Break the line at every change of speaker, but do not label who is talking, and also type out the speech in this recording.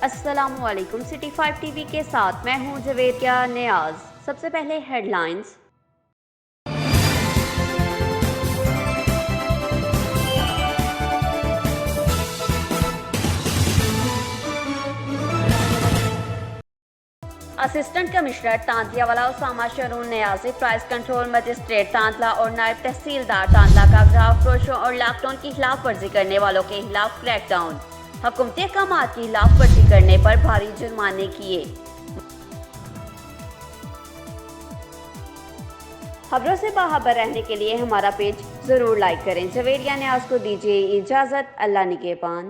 अस्सलामुअलैकुम। City 5 TV के साथ मैं हूं जवेरिया नियाज। सबसे पहले हेडलाइंस। असिस्टेंट कमिश्नर तांतलावाला उसामा शरून नियाजी, प्राइस कंट्रोल मजिस्ट्रेट तांतला और नायब तहसीलदार तांतला का ग्राहक फरोशों और लॉकडाउन की खिलाफ वर्जी करने वालों के खिलाफ क्रैकडाउन। हुकूमती अहकाम की खिलाफ वर्जी करने पर भारी जुर्माने किए। खबरों से बाखबर रहने के लिए हमारा पेज जरूर लाइक करें। जवेरिया नियाज को दीजिए इजाजत। अल्लाह निगहबान।